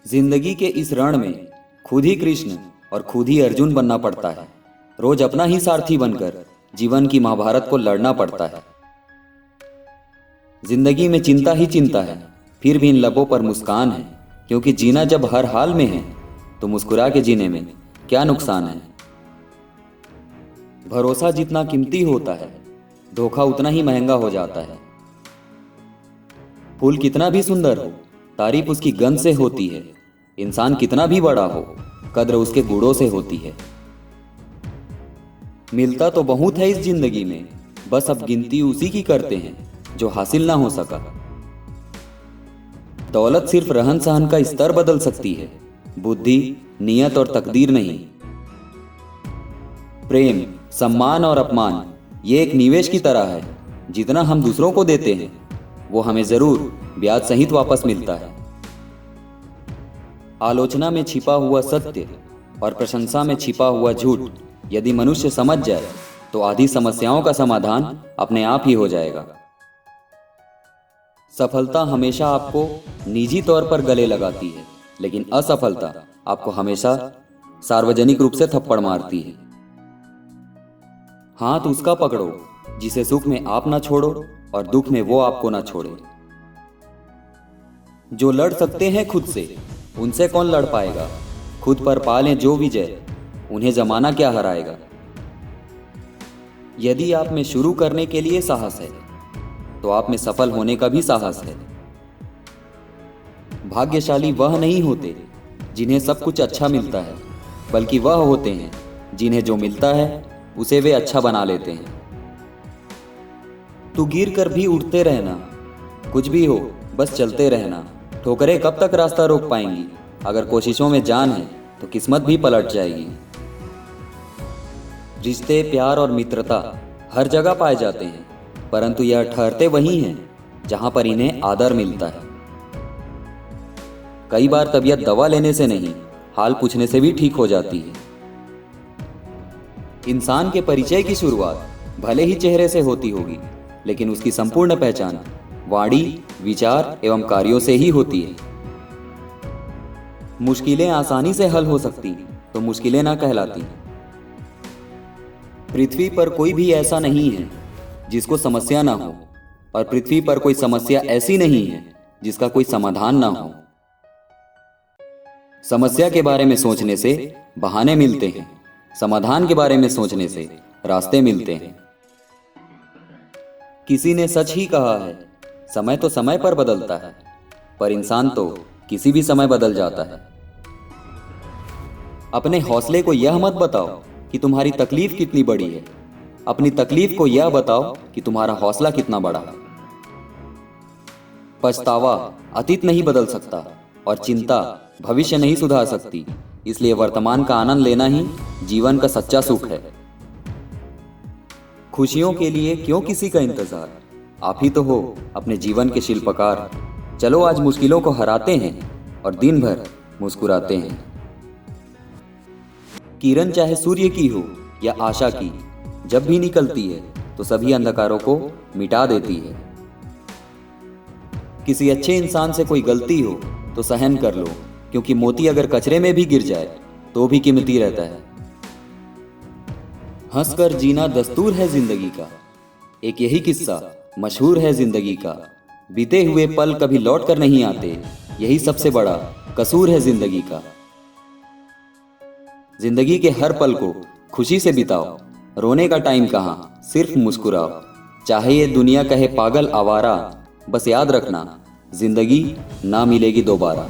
जिंदगी के इस रण में खुद ही कृष्ण और खुद ही अर्जुन बनना पड़ता है। रोज अपना ही सारथी बनकर जीवन की महाभारत को लड़ना पड़ता है। जिंदगी में चिंता ही चिंता है, फिर भी इन लबों पर मुस्कान है, क्योंकि जीना जब हर हाल में है तो मुस्कुरा के जीने में क्या नुकसान है। भरोसा जितना कीमती होता है, धोखा उतना ही महंगा हो जाता है। फूल कितना भी सुंदर हो, तारीफ उसकी गंध से होती है। इंसान कितना भी बड़ा हो, कद्र उसके गुणों से होती है। मिलता तो बहुत है इस जिंदगी में, बस अब गिनती उसी की करते हैं जो हासिल ना हो सका। दौलत सिर्फ रहन सहन का स्तर बदल सकती है, बुद्धि, नियत और तकदीर नहीं। प्रेम, सम्मान और अपमान ये एक निवेश की तरह है। जितना हम दूसरों को देते हैं वो हमें जरूर ब्याज सहित वापस मिलता है। आलोचना में छिपा हुआ सत्य और प्रशंसा में छिपा हुआ झूठ यदि मनुष्य समझ जाए तो आधी समस्याओं का समाधान अपने आप ही हो जाएगा। सफलता हमेशा आपको निजी तौर पर गले लगाती है, लेकिन असफलता आपको हमेशा सार्वजनिक रूप से थप्पड़ मारती है। हाथ उसका पकड़ो जिसे सुख में आप ना छोड़ो और दुख में वो आपको ना छोड़े। जो लड़ सकते हैं खुद से, उनसे कौन लड़ पाएगा। खुद पर पालें जो विजय, उन्हें जमाना क्या हराएगा। यदि आप में शुरू करने के लिए साहस है तो आप में सफल होने का भी साहस है। भाग्यशाली वह नहीं होते जिन्हें सब कुछ अच्छा मिलता है, बल्कि वह होते हैं जिन्हें जो मिलता है उसे वे अच्छा बना लेते हैं। तू गिर कर भी उठते रहना, कुछ भी हो बस चलते रहना। ठोकरें कब तक रास्ता रोक पाएंगी। अगर कोशिशों में जान है तो किस्मत भी पलट जाएगी। रिश्ते, प्यार और मित्रता हर जगह पाए जाते हैं, परंतु यह ठहरते वहीं हैं जहां पर इन्हें आदर मिलता है। कई बार तबीयत दवा लेने से नहीं, हाल पूछने से भी ठीक हो जाती है। इंसान के परिचय की शुरुआत भले ही चेहरे से होती होगी, लेकिन उसकी संपूर्ण पहचान वाणी, विचार एवं कार्यों से ही होती है। मुश्किलें आसानी से हल हो सकती तो मुश्किलें ना कहलाती। पृथ्वी पर कोई भी ऐसा नहीं है जिसको समस्या ना हो, और पृथ्वी पर कोई समस्या ऐसी नहीं है जिसका कोई समाधान ना हो। समस्या के बारे में सोचने से बहाने मिलते हैं, समाधान के बारे में सोचने से रास्ते मिलते हैं। किसी ने सच ही कहा है, समय तो समय पर बदलता है, पर इंसान तो किसी भी समय बदल जाता है। अपने हौसले को यह मत बताओ कि तुम्हारी तकलीफ कितनी बड़ी है, अपनी तकलीफ को यह बताओ कि तुम्हारा हौसला कितना बड़ा है। पछतावा अतीत नहीं बदल सकता और चिंता भविष्य नहीं सुधार सकती, इसलिए वर्तमान का आनंद लेना ही जीवन का सच्चा सुख है। खुशियों के लिए क्यों किसी का इंतजार, आप ही तो हो अपने जीवन के शिल्पकार। चलो आज मुश्किलों को हराते हैं और दिन भर मुस्कुराते हैं। किरण चाहे सूर्य की हो या आशा की, जब भी निकलती है तो सभी अंधकारों को मिटा देती है। किसी अच्छे इंसान से कोई गलती हो तो सहन कर लो, क्योंकि मोती अगर कचरे में भी गिर जाए तो भी कीमती रहता है। हंसकर जीना दस्तूर है जिंदगी का, एक यही किस्सा मशहूर है जिंदगी का। बीते हुए पल कभी लौट कर नहीं आते, यही सबसे बड़ा कसूर है जिंदगी का। जिंदगी के हर पल को खुशी से बिताओ, रोने का टाइम कहाँ, सिर्फ मुस्कुराओ। चाहे ये दुनिया कहे पागल आवारा, बस याद रखना जिंदगी ना मिलेगी दोबारा।